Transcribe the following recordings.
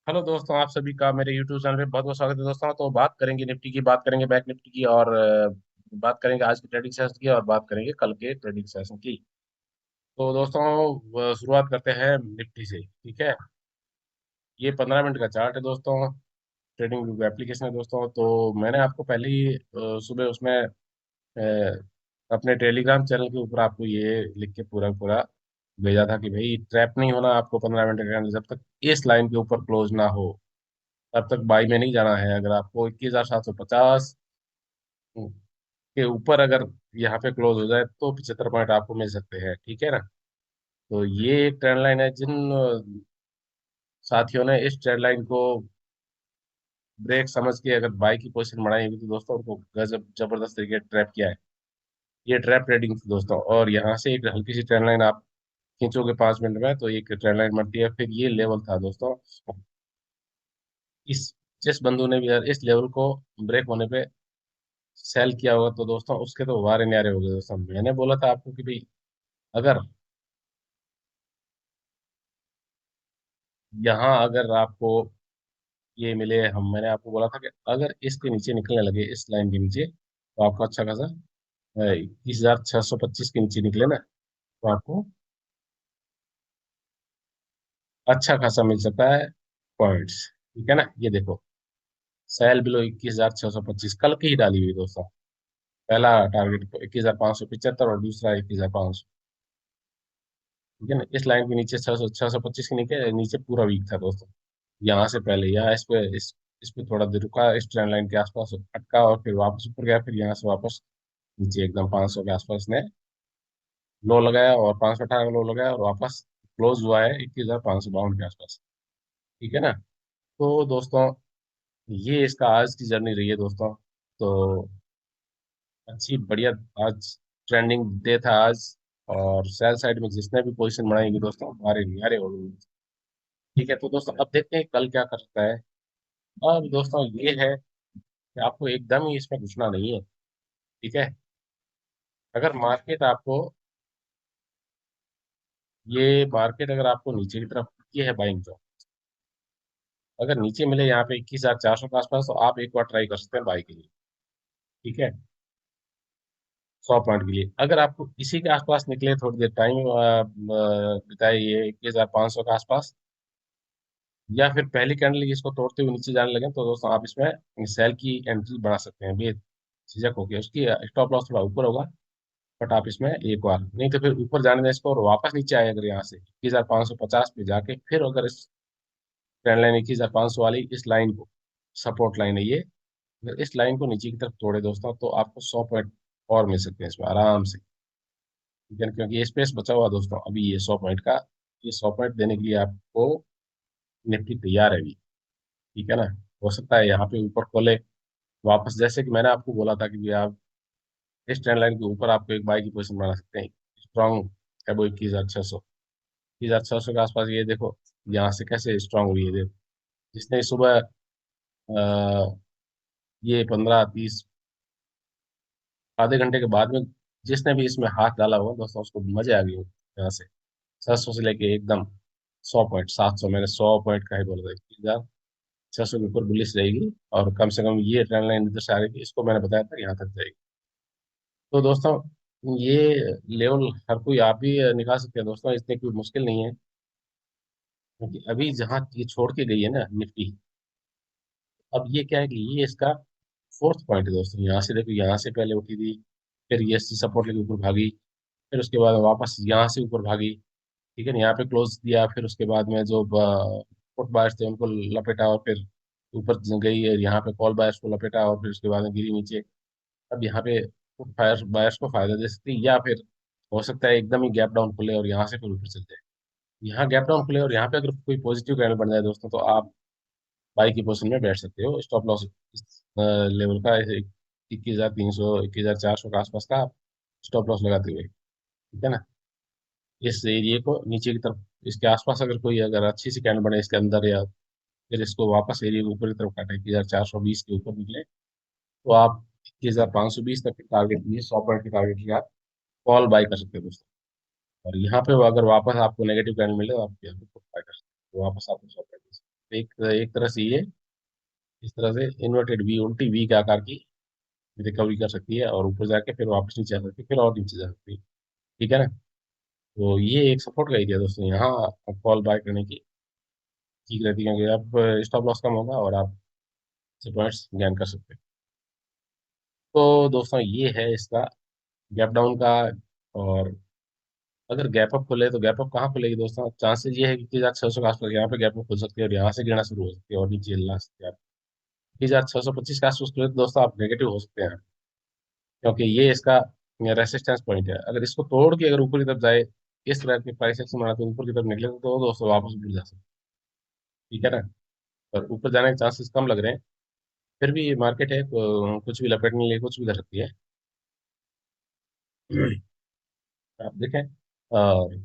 Hello दोस्तों, आप सभी का मेरे YouTube चैनल पे बहुत बहुत स्वागत है दोस्तों। तो बात करेंगे निफ्टी की, बात करेंगे बैंक निफ्टी की, और बात करेंगे आज की ट्रेडिंग सेशन की, और बात करेंगे कल के ट्रेडिंग सेशन की। तो दोस्तों, शुरुआत करते हैं निफ्टी से। ठीक है। ये 15 मिनट का चार्ट है दोस्तों। ट्रेडिंग एप्लीकेशन है दोस्तों। तो मैंने आपको पहले ही सुबह उसमें अपने टेलीग्राम चैनल के ऊपर आपको ये लिख के पूरा पूरा भेजा था कि भाई ट्रैप नहीं होना आपको 15 मिनट का कैंडल, जब तक इस लाइन के ऊपर क्लोज ना हो तब तक बाई में नहीं जाना है। अगर आपको 21,750 के ऊपर अगर यहाँ पे क्लोज हो जाए तो 75 पॉइंट आपको मिल सकते हैं। ठीक है ना। तो ये एक ट्रेंड लाइन है। जिन साथियों ने इस ट्रेंड लाइन को ब्रेक समझ के अगर बाई की पोजीशन बढ़ाई होगी तो दोस्तों उनको गजब जबरदस्त तरीके ट्रैप किया है। ये ट्रैप ट्रेडिंग थी दोस्तों। और यहाँ से एक हल्की सी ट्रेंड लाइन आप खींचोगे 5 मिनट में तो एक ट्रेंड लाइन बनती है। फिर ये लेवल था दोस्तों। इस जिस बंधु ने भी यार इस लेवल को ब्रेक होने पे सेल किया होगा तो दोस्तों उसके तो वारे न्यारे हो गए दोस्तों। मैंने बोला था आपको कि भाई अगर यहाँ अगर आपको ये मिले, हम मैंने आपको बोला था कि अगर इसके नीचे निकलने लगे इस लाइन के नीचे तो आपको अच्छा खासा 21,625 के नीचे निकले ना तो आपको अच्छा खासा मिल सकता है पॉइंट्स। ठीक है ना। ये देखो, सेल बिलो 21,625 कल की ही डाली हुई दोस्तों। पहला टारगेट 21,575 और दूसरा 21,500। ठीक है ना। इस लाइन के नीचे 625 के नीचे नीचे पूरा वीक था दोस्तों। यहाँ से पहले यहाँ इस पे थोड़ा देर रुका, इस ट्रेंड लाइन के आसपास अटका और फिर वापस ऊपर गया। फिर यहाँ से वापस नीचे एकदम 500 के आसपास ने लो लगाया और 518 का लो लगाया और वापस क्लोज हुआ है 21,552 के आसपास। ठीक है ना। तो दोस्तों, ये इसका आज की जर्नी रही है दोस्तों। तो अच्छी बढ़िया आज ट्रेंडिंग डे था आज। और सेल साइड में जिसने भी पोजीशन बनाएंगे दोस्तों हमारे निहारे हो गए। ठीक है। तो दोस्तों अब देखते हैं कल क्या करता है। अब दोस्तों ये है कि आपको एकदम ही इसमें घुसना नहीं है। ठीक है। अगर मार्केट आपको ये मार्केट अगर आपको नीचे की तरफ, ये है बाइंग जो, अगर नीचे मिले यहाँ पे 21,400 के आसपास तो आप एक बार ट्राई कर सकते हैं बाई के लिए। ठीक है। 100 पॉइंट के लिए अगर आपको इसी के आसपास निकले, थोड़ी देर टाइम बिताइए 21,500 के आसपास, या फिर पहली कैंडल इसको तोड़ते हुए नीचे जाने लगे तो दोस्तों आप इसमें सेल की एंट्री बना सकते हैं बेझिझक होकर। उसकी स्टॉप लॉस थोड़ा ऊपर होगा बट आप इसमें एक बार नहीं तो फिर ऊपर जाने दें इसको और वापस नीचे आए अगर यहाँ से 21,550 पे जाके फिर अगर इस ट्रेंड लाइन 21,500 वाली इस लाइन को, सपोर्ट लाइन है ये, अगर इस लाइन को नीचे की तरफ तोड़े दोस्तों तो आपको 100 पॉइंट और मिल सकते हैं इसमें आराम से। ठीक है ना? क्योंकि ये स्पेस बचा हुआ दोस्तों अभी ये 100 पॉइंट का, ये 100 पॉइंट देने के लिए आपको निफ्टी तैयार है अभी। ठीक है ना। हो सकता है यहाँ पे ऊपर खोले वापस, जैसे कि मैंने आपको बोला था कि भी आप इस ट्रेंड लाइन के ऊपर आपको एक बाई की पोजीशन बना सकते हैं स्ट्रॉन्ग है वो 21,600, 21,600 के आसपास। ये देखो यहाँ से कैसे स्ट्रांग हुई है। देखो जिसने सुबह ये 15-30 आधे घंटे के बाद में जिसने भी इसमें हाथ डाला होगा दोस्तों उसको मजे आ गए होंगे। यहाँ से 700 से लेके एकदम 100 पॉइंट, 700, मैंने 100 पॉइंट का ही बोला था। 21,600 के ऊपर बुलिश रहेगी और कम से कम ये ट्रेंड लाइन इधर से आ रही थी, इसको मैंने बताया था यहाँ तक जाएगी। तो दोस्तों ये लेवल हर कोई आप भी निकाल सकते हैं दोस्तों, इसमें कोई मुश्किल नहीं है। क्योंकि अभी जहाँ ये छोड़ के गई है ना निफ्टी, अब ये क्या है कि ये इसका फोर्थ पॉइंट है दोस्तों। यहाँ से देखो, यहाँ से पहले उठी थी, फिर ये सपोर्ट लेके ऊपर भागी, फिर उसके बाद वापस यहाँ से ऊपर भागी। ठीक है ना। यहाँ पे क्लोज दिया, फिर उसके बाद में जो फुट बायर्स थे उनको लपेटा और फिर ऊपर गई है। यहाँ पे कॉल बायर्स को लपेटा और फिर उसके बाद में गिरी नीचे। अब यहाँ पे फुट फायर बायर्स को फायदा दे सकती है, या फिर हो सकता है एकदम ही गैप डाउन खुले और यहाँ से फिर ऊपर चल जाए। यहाँ गैप डाउन खुले और यहाँ पे अगर कोई पॉजिटिव कैंडल बन जाए दोस्तों तो आप बाई की पोजीशन में बैठ सकते हो। स्टॉप लॉस इस लेवल का 21,300 21,400 के आसपास का आप स्टॉप लॉस लगाते हुए। ठीक है ना। इस एरिया को नीचे की तरफ इसके आसपास अगर कोई अगर अच्छी सी कैंडल बने इसके अंदर, या फिर इसको वापस एरिया को ऊपर की तरफ काटे 21,420 के ऊपर निकले तो आप 21,520 तक के टारगेट लिए 100 पॉइंट के टारगेट लिए आप कॉल बाई कर सकते हो दोस्तों। और यहाँ पे वो अगर वापस आपको नेगेटिव कैंडल मिले तो आप यहाँ पे बाय कर सकते हो तो वापस आपको 100 पॉइंट। एक एक तरह से ये इस तरह से इन्वर्टेड वी, उल्टी वी के आकार की रिकवरी कर सकती है, और ऊपर जाके फिर वापस नीचे आ सकती है, फिर और नीचे जा सकती है। ठीक है ना। तो ये एक सपोर्ट का एरिया दोस्तों, यहाँ कॉल बाय करने की ठीक रहती है, क्योंकि आप स्टॉप लॉस कम होगा और आप पॉइंट्स गेन कर सकते हैं। तो दोस्तों ये है इसका गैप डाउन का। और अगर गैप अप खुले तो गैप अप कहाँ खुलेगी दोस्तों, चांसेस ये है कि 3600 के आसपास यहाँ पे गैप अप खुल सकती है, और यहाँ से गिरना शुरू हो सकती है और नीचे ला सकती है। 3625 के आसपास खुले तो दोस्तों आप नेगेटिव हो सकते हैं, क्योंकि ये इसका रेसिस्टेंस पॉइंट है। अगर इसको तोड़ के अगर ऊपर की तरफ जाए, इस तरह के प्राइस एक्शन बना तो ऊपर की तरफ निकले तो दोस्तों वापस गिर जा सकते हैं। ठीक है ना। पर ऊपर जाने के चांसेस कम लग रहे हैं। फिर भी मार्केट है, कुछ भी लपेटने के लिए कुछ भी कर सकती है। आप देखें, और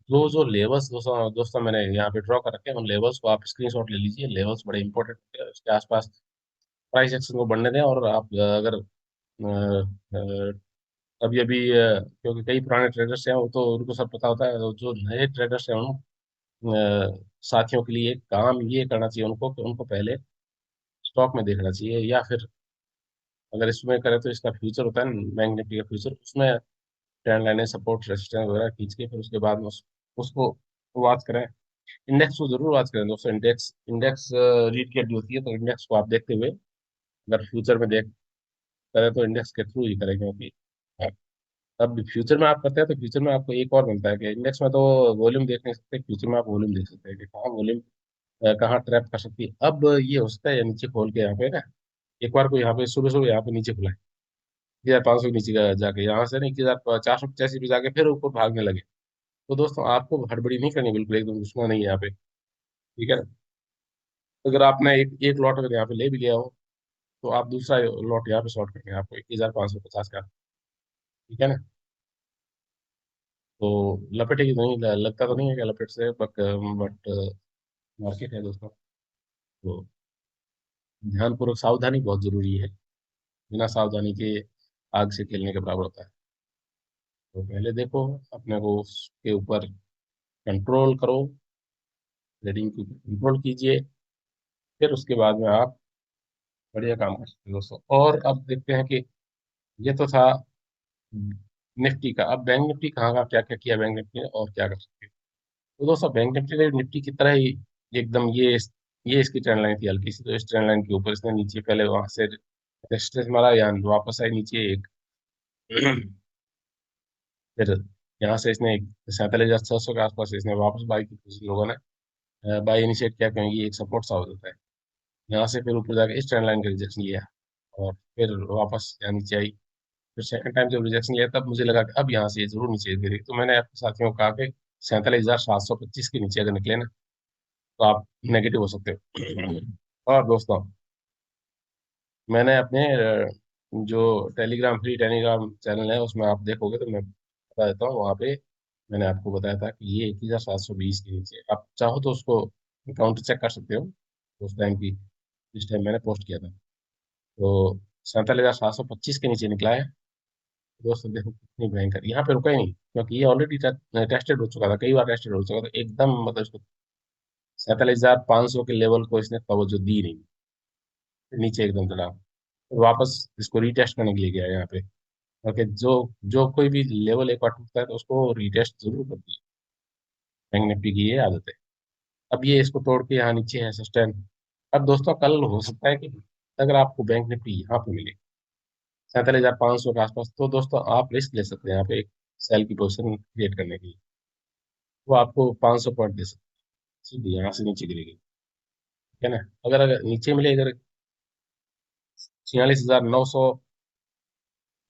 जो जो लेवल्स दोस्तों दोस्तों मैंने यहाँ पे ड्रॉ कर रखे हैं, उन लेवल्स को आप स्क्रीनशॉट ले लीजिए। लेवल्स बड़े इंपॉर्टेंट है, उसके आसपास प्राइस एक्शन को बढ़ने दें। और आप अगर अभी अभी क्योंकि कई पुराने ट्रेडर्स हैं, वो तो उनको सब पता होता है। जो नए ट्रेडर्स हैं उन साथियों के लिए काम ये करना चाहिए उनको कि उनको पहले स्टॉक में देखना चाहिए, या फिर अगर इसमें करें तो इसका फ्यूचर होता है ना, बैंक निफ्टी का फ्यूचर, उसमें ट्रेंड लाइनें, सपोर्ट, रेजिस्टेंस वगैरह खींच के फिर उसके बाद में उसको वॉच करें। इंडेक्स को जरूर वॉच करें दोस्तों। इंडेक्स इंडेक्स रीड की हड्डी होती है, तो इंडेक्स को आप देखते हुए अगर फ्यूचर में देख करें तो इंडेक्स के थ्रू ही करें, क्योंकि अब फ्यूचर में आप करते हैं तो फ्यूचर में आपको एक और मिलता है कि इंडेक्स में तो वॉल्यूम देख नहीं सकते, फ्यूचर में आप वॉल्यूम देख सकते हैं कि कहाँ वॉल्यूम कहाँ ट्रैप कर सकती है। अब ये हो सकता है नीचे खोल के यहाँ पे ना, एक बार को यहाँ पे सुबह सुबह यहाँ पे नीचे खुला है 1500 के नीचे जाके, यहाँ से ना 1485 पे जाके फिर ऊपर भागने लगे, तो दोस्तों आपको हड़बड़ी नहीं करनी, बिल्कुल एकदम घुसना नहीं है यहाँ पे। ठीक है ना। अगर आपने एक लॉट अगर यहाँ पे ले भी लिया हो, तो आप दूसरा लॉट यहाँ पे शॉर्ट करेंगे आपको 1550 का। ठीक है ना। तो लपेटेगी तो नहीं, लगता तो नहीं है कि लपेट से, बट मार्केट है दोस्तों। तो ध्यानपूर्वक सावधानी बहुत जरूरी है, बिना सावधानी के आग से खेलने के बराबर होता है। तो पहले देखो, अपने को उसके ऊपर कंट्रोल करो, ट्रेडिंग की कंट्रोल कीजिए, फिर उसके बाद में आप बढ़िया काम कर सकते हैं दोस्तों। और अब देखते हैं कि ये तो था निफ्टी का। अब बैंक निफ्टी कहाँ का क्या क्या किया बैंक निफ्टी ने और क्या कर सकते हैं। तो दोस्तों बैंक निफ्टी ने निफ्टी की तरह ही एकदम ये इसकी ट्रेंड लाइन थी हल्की सी, तो इस ट्रेंड लाइन के ऊपर इसने नीचे पहले वहां से रेजिस्टेंस मारा, यहाँ वापस आई नीचे एक फिर यहाँ से इसने 47,600 के आसपास इसने वापस बाई की, कुछ लोगों ने बाई इनिशिएट किया, क्योंकि ये एक सपोर्ट सा हो जाता है। यहाँ से फिर ऊपर जाके इस ट्रेंड लाइन का रिजेक्शन लिया, और फिर वापस यहाँ नीचे आई। फिर सेकंड टाइम जब रिजेक्शन लिया तब मुझे लगा कि अब यहाँ से ये जरूर नीचे गिरेगी, तो मैंने अपने साथियों को कहा कि 47,725 के नीचे अगर निकले ना, तो आप नेगेटिव हो सकते हो। और दोस्तों मैंने अपने जो टेलीग्राम, फ्री टेलीग्राम चैनल है, उसमें आप देखोगे तो मैं बता देता हूँ। वहाँ पे मैंने आपको बताया था कि ये 21,720 के नीचे, आप चाहो तो उसको काउंटर चेक कर सकते हो उस टाइम की, जिस टाइम मैंने पोस्ट किया था। तो 47,725 के नीचे निकला है दोस्तों। देखो कितनी भयंकर, यहाँ पे रुका ही नहीं, क्योंकि ये ऑलरेडी टेस्टेड हो चुका था, कई बार टेस्टेड हो चुका था, एकदम मतलब इसको 47,500 के लेवल को इसने तवज्जो दी नहीं, नीचे एकदम चला, वापस इसको रीटेस्ट करने के लिए गया यहाँ पे। ओके, जो जो कोई भी लेवल एक बार टूटता है तो उसको रीटेस्ट जरूर करती है, बैंक निफ्टी की ये आदत है। अब ये इसको तोड़ के यहाँ नीचे है सस्टेन। अब दोस्तों कल हो सकता है कि अगर आपको बैंक निफ्टी यहाँ पे मिले 47,500 के आसपास, तो दोस्तों आप रिस्क ले सकते हैं यहाँ पे एक सेल की पोजीशन क्रिएट करने की। वो आपको 500 पॉइंट दे सकते हैं, सीधी यहाँ से नीचे गिरेगी। ठीक है ना। अगर नीचे मिले, अगर 46,900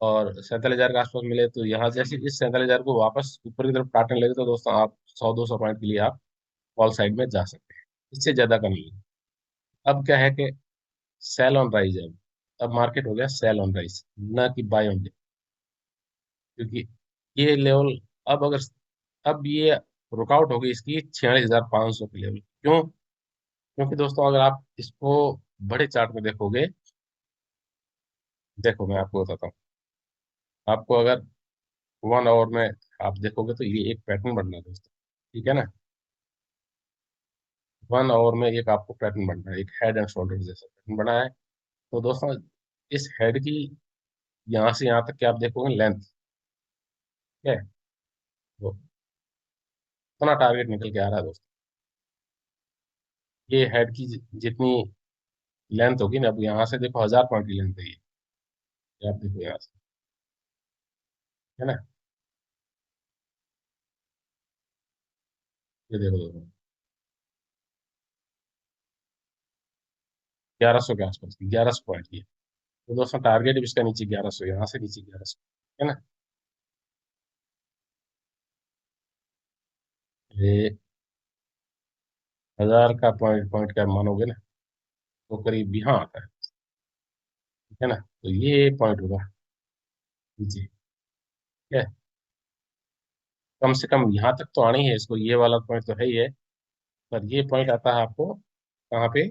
और 47,000 के आसपास मिले, तो यहाँ जैसे इस 47,000 को वापस ऊपर की तरफ काटने लगे, तो दोस्तों आप 100-200 पॉइंट के लिए आप कॉल साइड में जा सकते हैं, इससे ज्यादा का नहीं है। अब क्या है कि सेल ऑन राइज है। अब मार्केट हो गया सेल ऑन राइज, ना कि बाय ऑन डिप, क्योंकि ये लेवल अब अगर अब ये रुकआउट हो गई इसकी 46,500 के लेवल। क्यों? क्योंकि दोस्तों अगर आप इसको बड़े चार्ट में देखोगे, देखो मैं आपको बताता हूँ। आपको अगर 1 आवर में आप देखोगे तो ये एक पैटर्न बनना है दोस्तों। ठीक है ना। 1 आवर में एक आपको पैटर्न बनना है, एक हेड एंड शोल्डर जैसा पैटर्न बना है। तो दोस्तों इस हेड की यहाँ से यहाँ तक की आप देखोगे लेंथ, ठीक है, वो इतना टारगेट निकल के आ रहा है दोस्तों। ये हेड की जितनी लेंथ होगी ना, अब यहाँ से देखो 1000 पॉइंट की लेंथ है ये आप देखो यहाँ से, है ना। ये देखो दोस्तों 1100 के आसपास की, 1100 पॉइंट की है। तो दोस्तों टारगेट भी इसका नीचे 1100, यहाँ से नीचे 1100, है ना। ये 1000 का पॉइंट पॉइंट का मानोगे ना, तो करीब यहाँ आता है ना। तो ये पॉइंट होगा नीचे, ठीक है। कम से कम यहाँ तक तो आनी है इसको, ये वाला पॉइंट तो है ही है। पर ये पॉइंट आता है आपको कहाँ पे,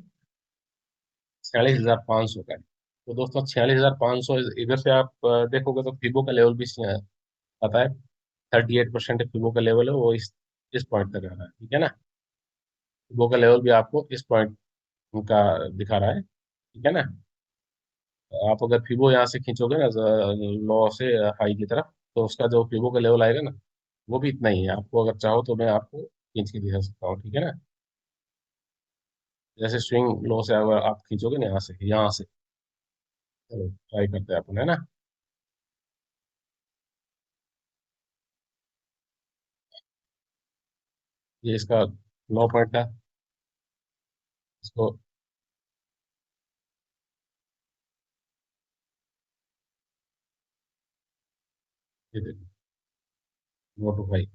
46,500 का। तो दोस्तों 46,500 इधर से आप देखोगे तो फिबो का लेवल भी आता है। 38% फिबो का लेवल है, वो इस पॉइंट तक आ रहा है, ठीक है ना। फिबो का लेवल भी आपको इस पॉइंट का दिखा रहा है, ठीक है ना। आप अगर फिबो यहाँ से खींचोगे ना लो से हाई की तरफ, तो उसका जो फिबो का लेवल आएगा ना, वो भी इतना ही है। आपको अगर चाहो तो मैं आपको खींच के दिखा सकता हूँ, ठीक है ना। जैसे स्विंग लो से अगर आप खींचोगे ना यहाँ से चलो ट्राई करते हैं अपन, है ना। ये इसका 9 पॉइंट था। इसको ये देखो, नोट भाई,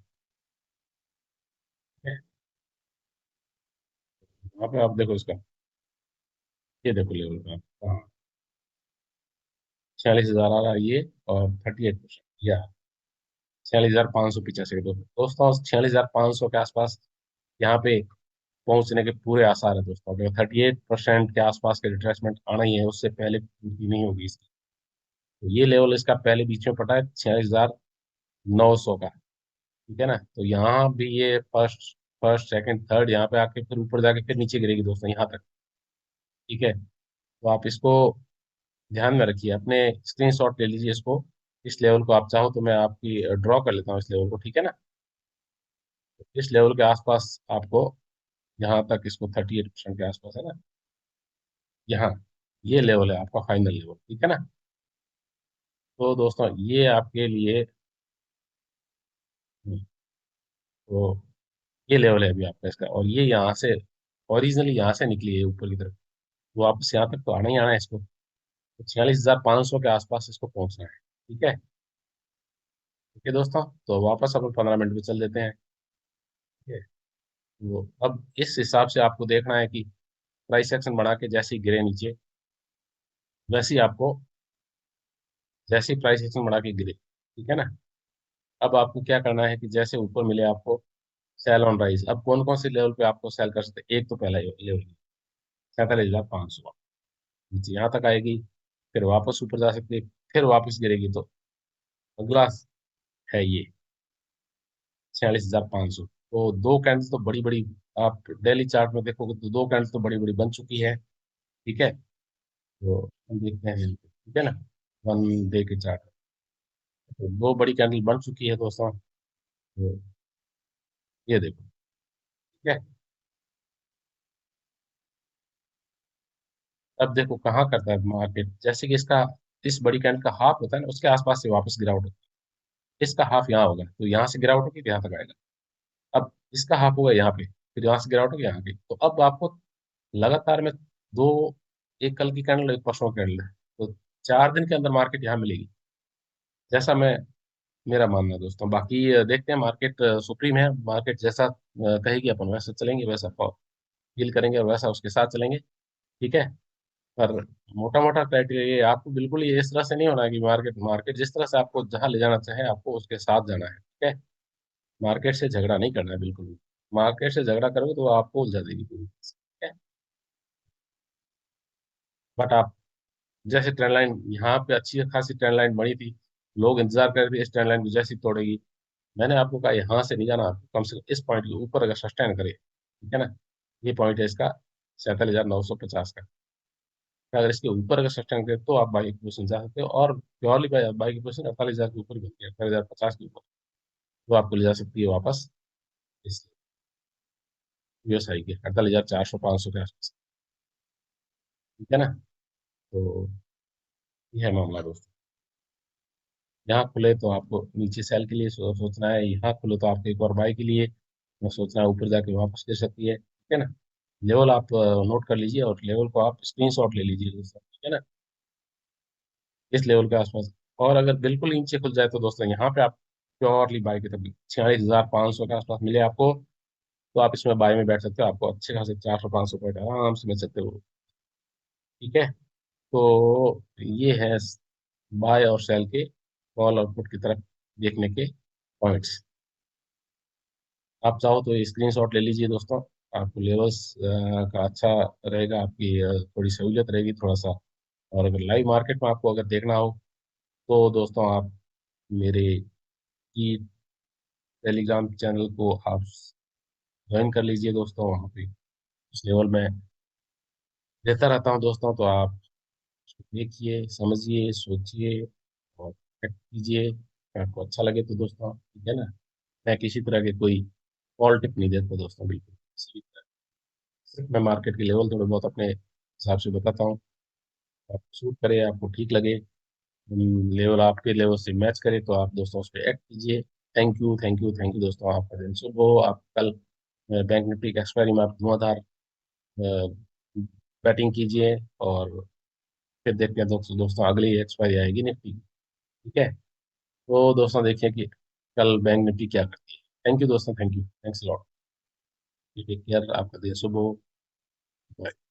वहाँ पे आप देखो इसका, ये देखो लेवल का, हाँ 46,000 आ रहा है ये, और 38% या 46,585। दोस्तों 46,500 के आसपास यहाँ पे पहुंचने के पूरे आसार है दोस्तों। अगर 38% के आसपास के रिट्रेसमेंट आना ही है, उससे पहले पूर्ति नहीं होगी इसकी। तो ये लेवल इसका पहले बीच में पटा है 46,900 का, ठीक है ना। तो यहाँ भी ये फर्स्ट फर्स्ट सेकंड थर्ड यहाँ पे आके फिर ऊपर जाके फिर नीचे गिरेगी दोस्तों यहाँ तक, ठीक है। तो आप इसको ध्यान में रखिए, अपने स्क्रीनशॉट ले लीजिए इसको। इस लेवल को आप चाहो तो मैं आपकी ड्रॉ कर लेता हूँ इस लेवल को, ठीक है ना। तो इस लेवल के आसपास आपको, यहाँ तक इसको 38% के आसपास है ना, यहाँ ये लेवल है आपका फाइनल लेवल, ठीक है ना। तो दोस्तों ये आपके लिए, तो ये लेवल है अभी आपका इसका, और ये यहाँ से ओरिजिनली यहाँ से निकली है ऊपर की तरफ। वो वापस यहाँ तक तो आना ही आना है इसको। तो 46,500 के आसपास इसको पहुंचना है, ठीक है। ठीक है दोस्तों, तो वापस अपन 15 मिनट में चल देते हैं, ठीक है। तो अब इस हिसाब से आपको देखना है कि प्राइस एक्शन बना के जैसे ही गिरे नीचे, वैसे ही आपको, जैसे ही प्राइस एक्शन बना के गिरे, ठीक है ना। अब आपको क्या करना है कि जैसे ऊपर मिले आपको सेल ऑन राइज, अब कौन कौन से लेवल पे आपको सेल कर सकते हैं। एक तो पहला लेवल 47,500, नीचे यहाँ तक आएगी, फिर वापस ऊपर जा सकती है, फिर वापस गिरेगी तो अगला है ये 46,500। तो दो कैंडल्स तो बड़ी बड़ी, आप डेली चार्ट में देखोगे तो दो कैंडल्स तो बड़ी बड़ी बन चुकी है, ठीक है। तो हम देखते हैं, ठीक है ना, 1 डे के चार्ट। तो दो बड़ी कैंडल बन चुकी है दोस्तों। तो ये देखो, ठीक है। अब देखो कहाँ करता है मार्केट, जैसे कि इसका इस बड़ी कैंडल का हाफ होता है ना, उसके आसपास से वापस गिरावट होती है। इसका हाफ यहाँ होगा तो यहाँ से गिरावट होगी तो यहाँ तक आएगा। अब इसका हाफ होगा यहाँ पे, फिर यहाँ से गिरावट होगी यहाँ की। तो अब आपको लगातार में दो, एक कल की कैंडल एक परसों की कैंडल है, तो 4 दिन के अंदर मार्केट यहाँ मिलेगी, जैसा मैं, मेरा मानना है दोस्तों। बाकी देखते हैं, मार्केट सुप्रीम है, मार्केट जैसा कहेगी अपन वैसा चलेंगे, वैसा डील करेंगे और वैसा उसके साथ चलेंगे, ठीक है। पर मोटा मोटा क्राइटेरिया ये आपको बिल्कुल ये इस तरह से नहीं होना है कि मार्केट मार्केट जिस तरह से आपको जहां ले जाना चाहे आपको उसके साथ जाना है, ठीक है। मार्केट से झगड़ा नहीं करना है बिल्कुल भी। मार्केट से झगड़ा करोगे तो वो आपको उलझा देगी पूरी, ठीक है। बट आप जैसे ट्रेंड लाइन यहाँ पे अच्छी खासी ट्रेंड लाइन बनी थी, लोग इंतजार कर रहे थे इस ट्रेंड लाइन को जैसी तोड़ेगी। मैंने आपको कहा यहाँ से नहीं जाना, आपको कम से कम इस पॉइंट के ऊपर अगर सस्टेन करे, ठीक है ना, ये पॉइंट है इसका 47,950 का। अगर इसके ऊपर अगर सस्टेन करे तो आप बाई की पोजीशन जा सकते हो, और प्योरली बाई की पोजीशन 48,000 के ऊपर बनती है, 48,050 के ऊपर, तो आपको ले जा सकती है वापस इस यूएसआई के 48,400 500 के आसपास। ठीक है ना। तो ये है मामला दोस्तों। यहाँ खुले तो आपको नीचे सेल के लिए सोचना है, यहाँ खुले तो आपको एक और बाई के लिए सोचना है, ऊपर जाके वापस ले सकती है। ठीक है ना। लेवल आप नोट कर लीजिए, और लेवल को आप स्क्रीनशॉट ले लीजिए दोस्तों। ठीक है ना। इस लेवल के आसपास। और अगर बिल्कुल नीचे खुल जाए तो दोस्तों यहाँ पे आप प्योरली बाई की तभी 46,500 के आसपास मिले आपको, तो आप इसमें बाई में बैठ सकते हो, आपको अच्छे खासे 400 500 पॉइंट आराम से मिल सकते हो। ठीक है। तो ये है बाय और सेल के कॉल और पुट की तरफ देखने के पॉइंट्स। आप चाहो तो स्क्रीनशॉट ले लीजिए दोस्तों, आपको लेवल्स का अच्छा रहेगा, आपकी थोड़ी सहूलियत रहेगी थोड़ा सा। और अगर लाइव मार्केट में आपको अगर देखना हो तो दोस्तों आप मेरे की टेलीग्राम चैनल को आप ज्वाइन कर लीजिए दोस्तों। वहाँ पे उस लेवल में देता रहता हूँ दोस्तों, तो आप देखिए, समझिए, सोचिए और एक्ट कीजिए। अगर आपको अच्छा लगे तो दोस्तों, ठीक है ना। मैं किसी तरह के कोई कॉल टिप नहीं देता दोस्तों, बिल्कुल किसी भी तरह। सिर्फ मैं मार्केट के लेवल थोड़े बहुत अपने हिसाब से बताता हूँ, आप सूट करे, आपको ठीक लगे, लेवल आपके लेवल से मैच करे, तो आप दोस्तों उस पर एक्ट कीजिए। Thank you, thank you, thank you दोस्तों। आपका दिन शुभ हो। आप कल बैंक निफ्टी के एक्सपायरी में आप धुआंधार बैटिंग कीजिए, और फिर देखते हैं दोस्तों अगली एक्सपायरी आएगी निफ्टी की। ठीक है। तो दोस्तों देखिए कि कल बैंक निफ्टी क्या करती है। थैंक यू दोस्तों, thank you, thanks lot. Take care, आपका दिन शुभ हो। Bye.